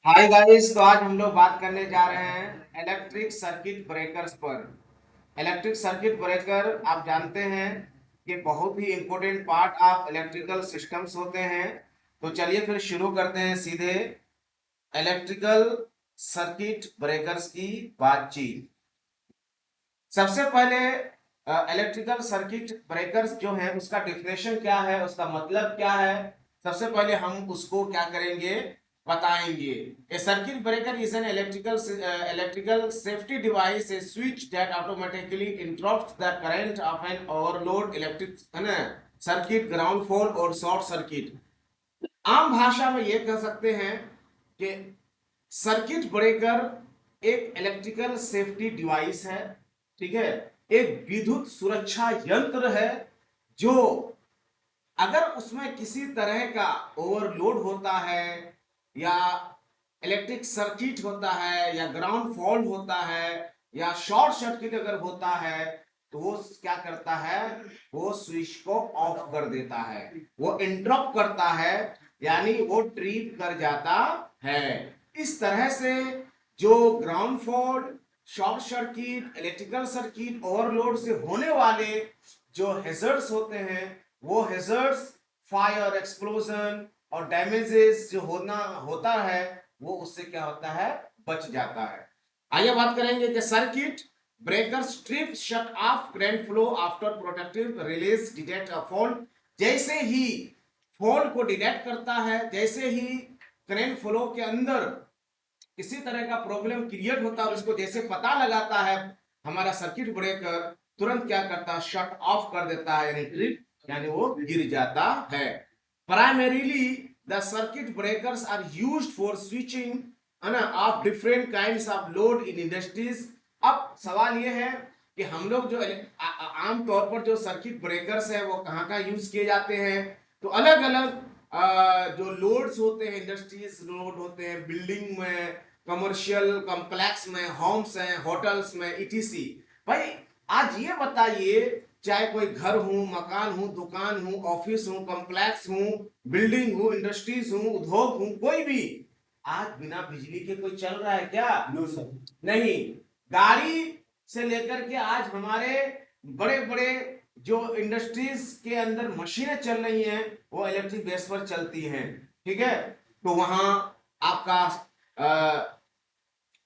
Hi guys, तो आज हम लोग बात करने जा रहे हैं इलेक्ट्रिक सर्किट ब्रेकर्स पर। इलेक्ट्रिक सर्किट ब्रेकर आप जानते हैं कि बहुत ही important part of electrical systems होते हैं। तो चलिए फिर शुरू करते हैं सीधे इलेक्ट्रिकल सर्किट ब्रेकर्स की बातचीत। सबसे पहले इलेक्ट्रिकल सर्किट ब्रेकर्स जो है उसका डिफिनेशन क्या है, उसका मतलब क्या है, सबसे पहले हम उसको क्या करेंगे, बताएंगे। A circuit breaker is an electrical safety device, a switch that automatically interrupts the current of an overload electric है ना सर्किट, ग्राउंड फॉल्ट और शॉर्ट सर्किट। आम भाषा में ये कह सकते हैं कि सर्किट ब्रेकर एक इलेक्ट्रिकल सेफ्टी डिवाइस है, ठीक है, एक विद्युत सुरक्षा यंत्र है जो अगर उसमें किसी तरह का ओवरलोड होता है या इलेक्ट्रिक सर्किट होता है या ग्राउंड फॉल्ट होता है या शॉर्ट सर्किट अगर होता है तो वो क्या करता है, वो स्विच को ऑफ कर देता है, वो इंटरप्ट करता है, यानी वो ट्रिप कर जाता है। इस तरह से जो ground fault, short circuit, electrical circuit, overload से होने वाले जो हैजर्ड्स होते हैं, वो हैजर्ड्स फायर, एक्सप्लोजन और डैमेजेस जो होता है वो उससे क्या होता है, बच जाता है। आइए बात करेंगे कि circuit breaker strip shut off current flow after protective release detect a fault. जैसे ही फॉल्ट को डिटेक्ट करता है, जैसे ही करंट फ्लो के अंदर किसी तरह का प्रॉब्लम क्रिएट होता है और इसको जैसे पता लगाता है हमारा सर्किट ब्रेकर, तुरंत क्या करता है, शट ऑफ कर देता है, यानी ट्रिप, यानी वो गिर जाता है। Primarily the circuit breakers are used for switching है ना of different kinds of load in industries. अब सवाल ये है कि हम लोग जो आम तौर पर जो सर्किट ब्रेकर्स है वो कहाँ का यूज किए जाते हैं, तो अलग अलग जो लोड्स होते हैं, इंडस्ट्रीज लोड होते हैं, बिल्डिंग में, कमर्शियल कॉम्प्लेक्स में, होम्स हैं, होटल्स में, ईटीसी। भाई आज ये बताइए, चाहे कोई घर हो, मकान हो, दुकान हो, ऑफिस हो, कॉम्प्लेक्स हो, बिल्डिंग हो, इंडस्ट्रीज हो, उद्योग हो, कोई भी आज बिना बिजली के कोई चल रहा है क्या? नो सर, नहीं। गाड़ी से लेकर के आज हमारे बड़े बड़े जो इंडस्ट्रीज के अंदर मशीनें चल रही हैं वो इलेक्ट्रिक बेस पर चलती हैं, ठीक है। तो वहां आपका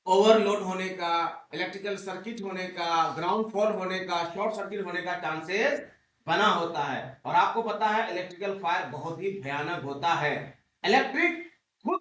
ओवरलोड होने का, इलेक्ट्रिकल सर्किट होने का, ग्राउंड फॉल होने का, शॉर्ट सर्किट होने का चांसेस बना होता है। और आपको पता है इलेक्ट्रिकल फायर बहुत ही भयानक होता है। इलेक्ट्रिक खुद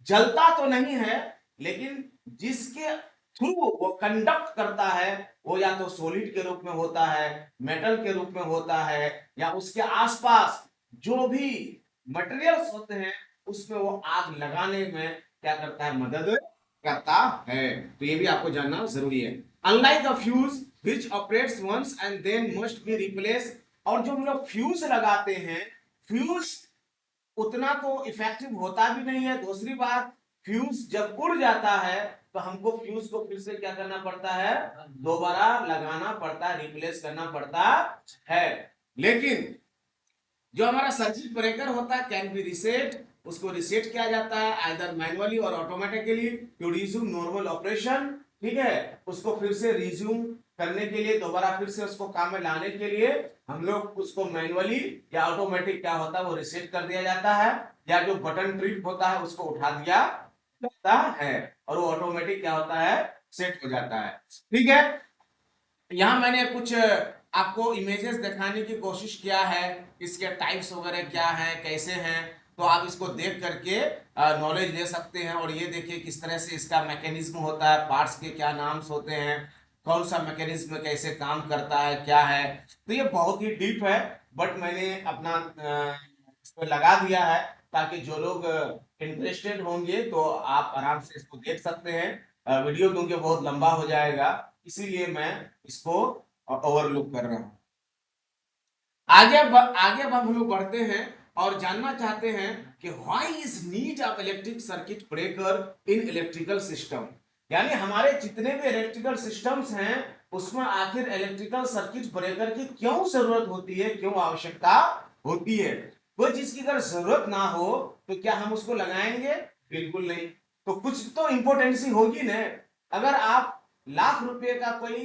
जलता तो नहीं है, लेकिन जिसके थ्रू वो कंडक्ट करता है वो या तो सॉलिड के रूप में होता है, मेटल के रूप में होता है, या उसके आसपास जो भी मटेरियल्स होते हैं उसमें वो आग लगाने में क्या करता है, मदद करता है। तो ये भी आपको जानना जरूरी है। Unlike a fuse which operates once and then must be replace. और जो हम लोग फ्यूज लगाते हैं, फ्यूज उतना तो इफेक्टिव होता भी नहीं है। दूसरी बात, फ्यूज जब उड़ जाता है तो हमको फ्यूज को फिर से क्या करना पड़ता है, दोबारा लगाना पड़ता है, रिप्लेस करना पड़ता है। लेकिन जो हमारा सर्किट ब्रेकर होता है कैन बी रीसेट, उसको रीसेट किया जाता है आइदर मैनुअली और automatically to resume normal operation, ठीक है। उसको फिर से रिज्यूम करने के लिए, दोबारा फिर से उसको काम में लाने के लिए हम लोग उसको मैनुअली या ऑटोमेटिक क्या होता है वो रीसेट कर दिया जाता है, या जो बटन ट्रिप होता है उसको उठा दिया जाता है और वो ऑटोमेटिक क्या होता है, सेट हो जाता है, ठीक है। यहाँ मैंने कुछ आपको इमेजेस दिखाने की कोशिश किया है, इसके टाइप्स वगैरह क्या है, कैसे हैं, तो आप इसको देख करके नॉलेज ले सकते हैं। और ये देखिए किस तरह से इसका मैकेनिज्म होता है, पार्ट्स के क्या नाम्स होते हैं, कौन सा मैकेनिज्म कैसे काम करता है, क्या है। तो ये बहुत ही डीप है, बट मैंने अपना इस पर लगा दिया है ताकि जो लोग इंटरेस्टेड होंगे तो आप आराम से इसको देख सकते हैं। वीडियो क्योंकि बहुत लंबा हो जाएगा, इसीलिए मैं इसको ओवरलुक कर रहा हूं। आगे अब हम लोग बढ़ते हैं और जानना चाहते हैं कि why is need of electric circuit breaker in electrical system. यानी हमारे जितने भी इलेक्ट्रिकल सिस्टम्स हैं उसमें आखिर इलेक्ट्रिकल सर्किट ब्रेकर की क्यों जरूरत होती है, क्यों आवश्यकता होती है। कोई चीज की अगर जरूरत ना हो तो क्या हम उसको लगाएंगे? बिल्कुल नहीं। तो कुछ तो इंपॉर्टेंसी होगी ना। अगर आप लाख रुपए का कोई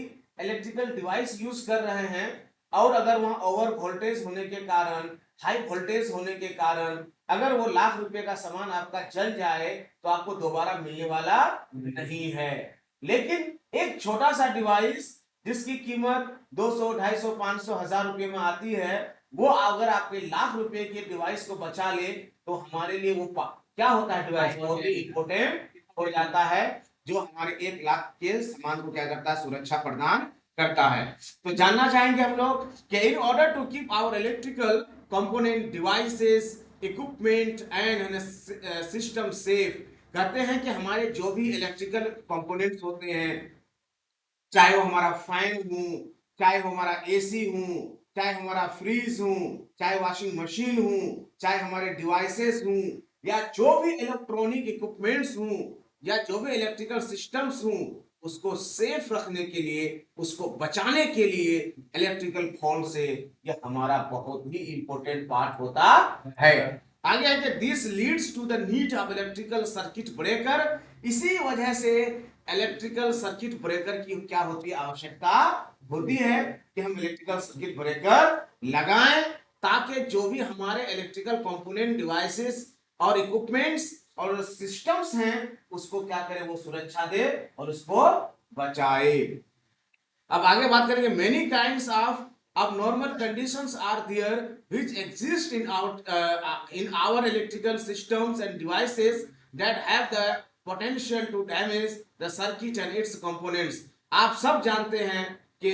इलेक्ट्रिकल डिवाइस यूज कर रहे हैं और अगर वहां ओवर वोल्टेज होने के कारण, हाई वोल्टेज होने के कारण अगर वो लाख रुपए का सामान आपका जल जाए तो आपको दोबारा मिलने वाला नहीं है। लेकिन एक छोटा सा डिवाइस जिसकी कीमत 200, 250, 500, 1000 रुपए में आती है, वो अगर आपके लाख रुपए के डिवाइस को बचा ले तो हमारे लिए वो क्या होता है, डिवाइस बहुत ही इंपोर्टेंट हो जाता है, जो हमारे 1 लाख के सामान को क्या करता है, सुरक्षा प्रदान करता है। तो जानना चाहेंगे हम लोग कि in order to keep our electrical component devices equipment and system safe, कहते हैं कि हमारे जो भी इलेक्ट्रिकल कंपोनेंट्स होते हैं, चाहे वो हमारा फैन हो, चाहे वो हमारा एसी हो, चाहे हमारा फ्रीज हो, चाहे वॉशिंग मशीन हो, चाहे हमारे डिवाइसेस हो, या जो भी इलेक्ट्रॉनिक इक्विपमेंट्स हो, या जो भी इलेक्ट्रिकल सिस्टम्स हो, उसको सेफ रखने के लिए, उसको बचाने के लिए इलेक्ट्रिकल फॉल्ट से यह हमारा बहुत ही इंपॉर्टेंट पार्ट होता है। आगे आगे this leads to the need of electrical circuit breaker, इसी वजह से इलेक्ट्रिकल सर्किट ब्रेकर की क्या होती है, आवश्यकता होती है कि हम इलेक्ट्रिकल सर्किट ब्रेकर लगाएं ताकि जो भी हमारे इलेक्ट्रिकल कंपोनेंट डिवाइसेस और इक्विपमेंट्स और सिस्टम्स हैं उसको क्या करें, वो सुरक्षा दे और उसको बचाए। अब आगे बात करेंगे, many kinds of abnormal conditions are there which exist in our electrical systems and devices that have the potential to damage the circuit and its components। आप सब जानते हैं कि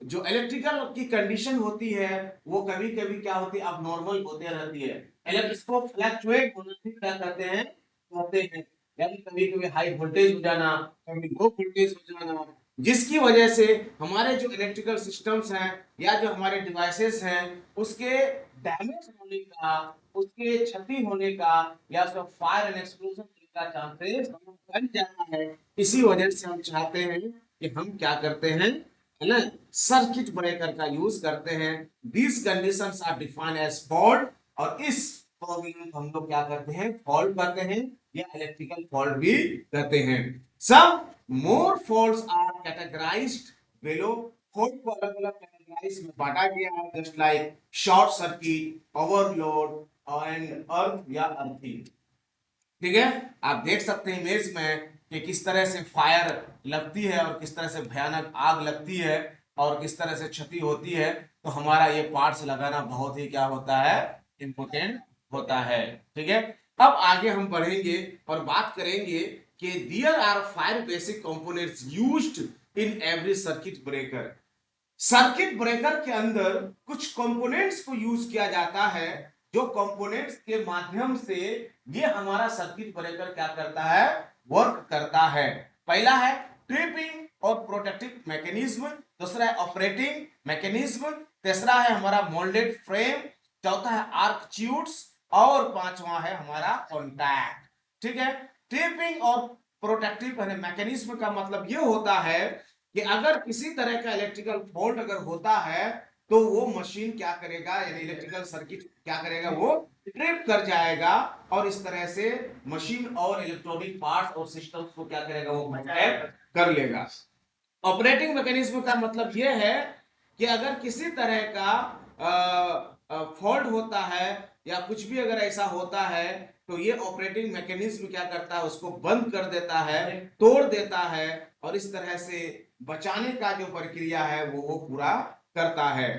जो इलेक्ट्रिकल की कंडीशन होती है वो कभी कभी क्या होती है, abnormal होती रहती है, इसको फ्लक्चुएट होना क्या कहते हैं, यानी कभी कभी हाई वोल्टेज हो जाना, कभी लो वोल्टेज हो जाना, जिसकी वजह से हमारे जो इलेक्ट्रिकल सिस्टम्स हैं या जो हमारे डिवाइसेस हैं उसके डैमेज होने का, उसके क्षति होने का या उसका फायर एंड एक्सप्लोजन का चांसेस बन जाता है। इसी वजह से हम चाहते हैं कि हम क्या करते हैं, है ना, सर्किट ब्रेकर का यूज करते हैं। These conditions are defined as fault, और इस प्रॉब्लम को हम लोग क्या करते हैं, फॉल्ट करते हैं या इलेक्ट्रिकल फॉल्ट भी करते हैं। सब more faults are categorized below, fault को अलग अलग कैटेगराइज में बांटा गया है, just like short circuit, overload and earth या अर्थिंग। ठीक है, आप देख सकते हैं इमेज में कि किस तरह से फायर लगती है और किस तरह से भयानक आग लगती है और किस तरह से क्षति होती है। तो हमारा ये पार्ट्स लगाना बहुत ही क्या होता है, इंपॉर्टेंट होता है। ठीक है, अब आगे हम बढ़ेंगे और बात करेंगे कि there are 5 basic components used in every circuit breaker. Circuit breaker के अंदर कुछ कंपोनेंट्स को यूज किया जाता है, जो कंपोनेंट्स के माध्यम से ये हमारा सर्किट ब्रेकर क्या करता है, वर्क करता है। पहला है ट्रिपिंग और प्रोटेक्टिव मैकेनिज्म, दूसरा है ऑपरेटिंग मैकेनिज्म, तीसरा है हमारा मोल्डेड फ्रेम, चौथा है आर्क ट्यूब्स और पांचवा है हमारा कॉन्टैक्ट। ठीक है, ट्रिपिंग और प्रोटेक्टिव मैकेनिज्म का मतलब ये होता है कि अगर किसी तरह का इलेक्ट्रिकल फॉल्ट अगर होता है तो वो मशीन क्या करेगा, यानी इलेक्ट्रिकल सर्किट क्या करेगा, वो ट्रिप कर जाएगा और इस तरह से मशीन और इलेक्ट्रॉनिक पार्ट्स और सिस्टम्स को क्या करेगा, वो प्रोटेक्ट कर लेगा। ऑपरेटिंग मैकेनिज्म का मतलब ये है कि अगर किसी तरह का फॉल्ट होता है या कुछ भी अगर ऐसा होता है तो ये ऑपरेटिंग मैकेनिज्म क्या करता है, उसको बंद कर देता है, तोड़ देता है और इस तरह से बचाने का जो प्रक्रिया है वो पूरा करता है।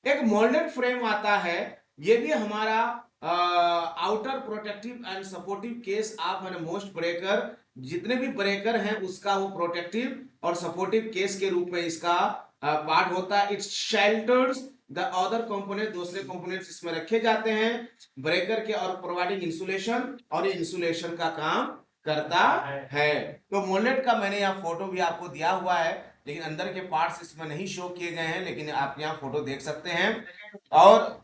एक मोल्डेड फ्रेम आता है, ये भी हमारा outer protective and supportive case of an most breaker, जितने भी ब्रेकर हैं उसका वो प्रोटेक्टिव और सपोर्टिव केस के रूप में इसका पार्ट होता है। It's shelters the other component, दूसरे कंपोनेंट्स इसमें रखे जाते हैं ब्रेकर के और प्रोवाइडिंग इंसुलेशन, और इंसुलेशन का काम करता है। तो मोल्डेड का मैंने यहाँ फोटो भी आपको दिया हुआ है, लेकिन अंदर के पार्ट्स इसमें नहीं शो किए गए हैं, लेकिन आप यहाँ फोटो देख सकते हैं। और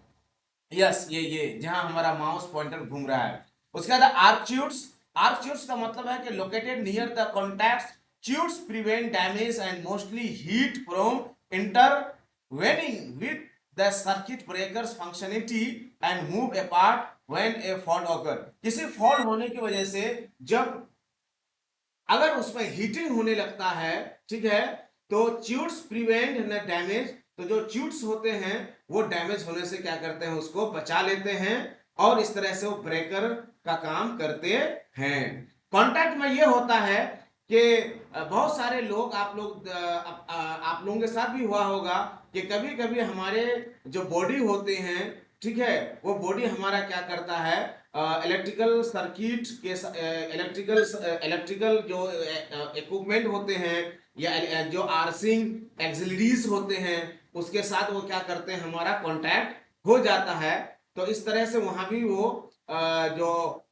यस, ये जहां हमारा माउस पॉइंटर घूम रहा है। उसके बाद आर्क्यूट्स, आर्क्यूट्स का मतलब है कि located near the contacts, tubes prevent damage and mostly heat from intervening with the circuit breakers functionality and move apart when A fault occur, किसी फॉल्ट होने की वजह से जब अगर उसमें हीटिंग होने लगता है, ठीक है, तो च्यूट्स प्रिवेंट न डैमेज, तो जो च्यूट्स होते हैं वो डैमेज होने से क्या करते हैं, उसको बचा लेते हैं और इस तरह से वो ब्रेकर का काम करते हैं। कॉन्टैक्ट में ये होता है कि बहुत सारे लोग, आप लोगों के साथ भी हुआ होगा कि कभी कभी हमारे जो बॉडी होते हैं, ठीक है, वो बॉडी हमारा क्या करता है, इलेक्ट्रिकल सर्किट के इलेक्ट्रिकल जो इक्विपमेंट होते हैं या जो आर्सिंग एक्सिलरीज होते हैं उसके साथ वो क्या करते हैं, हमारा कांटेक्ट हो जाता है। तो इस तरह से वहां भी वो जो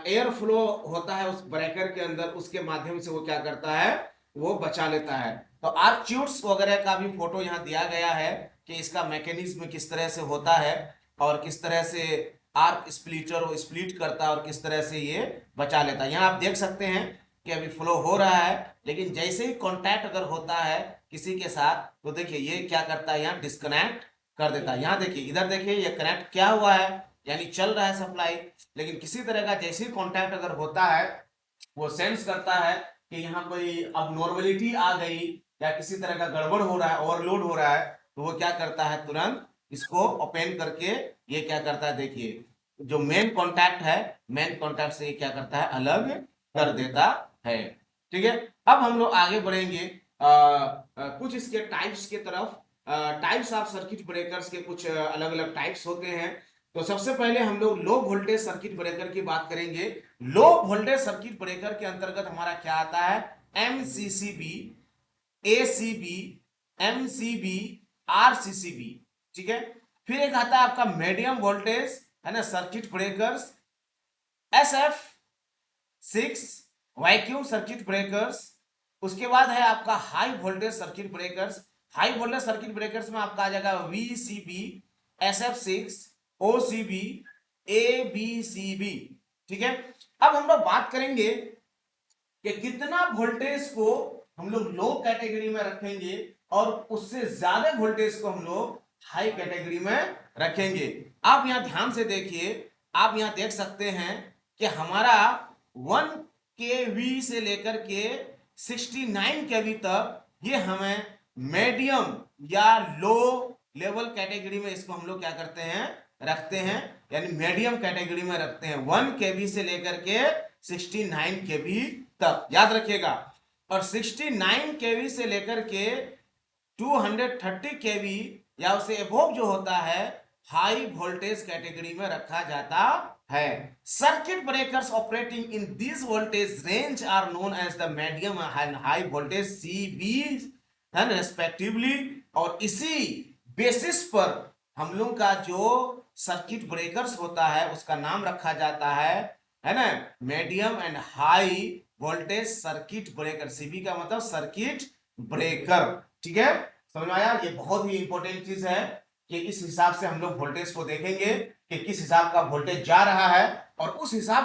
एयर फ्लो होता है उस ब्रेकर के अंदर, उसके माध्यम से वो क्या करता है, वो बचा लेता है। तो आर्क ट्यूब्स वगैरह का भी फोटो यहाँ दिया गया है कि इसका मैकेनिज्म किस तरह से होता है और किस तरह से आर्क स्प्लिटर वो स्प्लिट करता है और किस तरह से ये बचा लेता है। यहाँ आप देख सकते हैं कि अभी फ्लो हो रहा है, लेकिन जैसे ही कांटेक्ट अगर होता है किसी के साथ तो देखिए ये क्या करता है, यहाँ डिस्कनेक्ट कर देता है। यहाँ देखिए, इधर देखिए ये कनेक्ट क्या हुआ है, यानी चल रहा है सप्लाई, लेकिन किसी तरह का जैसे ही कांटेक्ट अगर होता है वो सेंस करता है कि यहाँ कोई अब नॉर्मलिटी आ गई या किसी तरह का गड़बड़ हो रहा है, ओवरलोड हो रहा है, तो वो क्या करता है, तुरंत इसको ओपन करके ये क्या करता है, देखिए जो मेन कांटेक्ट है, मेन कांटेक्ट से ये क्या करता है, अलग कर देता है। ठीक है, अब हम लोग आगे बढ़ेंगे कुछ इसके टाइप्स के तरफ। टाइप्स ऑफ सर्किट ब्रेकर्स के कुछ अलग अलग टाइप्स होते हैं। तो सबसे पहले हम लोग लो वोल्टेज सर्किट ब्रेकर की बात करेंगे। लो वोल्टेज सर्किट ब्रेकर के अंतर्गत हमारा क्या आता है, एमसीसीबी, एसीबी, एमसीबी, आरसीसीबी, ठीक है। फिर एक आता है आपका मीडियम वोल्टेज है ना circuit breakers, SF6 vacuum circuit breakers. उसके बाद है आपका high voltage circuit breakers. High voltage circuit breakers में आपका आ जाएगा VCB, SF6, OCB, ABCB, ठीक है। अब हम लोग बात करेंगे कि कितना वोल्टेज को हम लोग लो कैटेगरी में रखेंगे और उससे ज्यादा वोल्टेज को हम लोग हाई कैटेगरी में रखेंगे। आप यहां ध्यान से देखिए, आप यहां देख सकते हैं कि हमारा 1 kV से लेकर के 69 kV तक ये हमें मीडियम या लो लेवल कैटेगरी में इसको हम लोग क्या करते हैं, रखते हैं, यानी मीडियम कैटेगरी में रखते हैं। 1 kV से लेकर के 69 kV तक, याद रखिएगा। और 69 kV से लेकर के 230 kV या उससे एबोव जो होता है हाई वोल्टेज कैटेगरी में रखा जाता है। Circuit breakers operating in this voltage range are known as the medium and high voltage CB and respectively. और इसी बेसिस पर हम लोग का जो सर्किट ब्रेकर्स होता है उसका नाम रखा जाता है ना, medium and high voltage circuit breaker. CB का मतलब सर्किट ब्रेकर, ठीक है, समझ में आया। ये बहुत ही इंपॉर्टेंट चीज है कि इस हिसाब से हम लोग वोल्टेज को देखेंगे कि किस हिसाब का वोल्टेज जा रहा है और उस हिसाब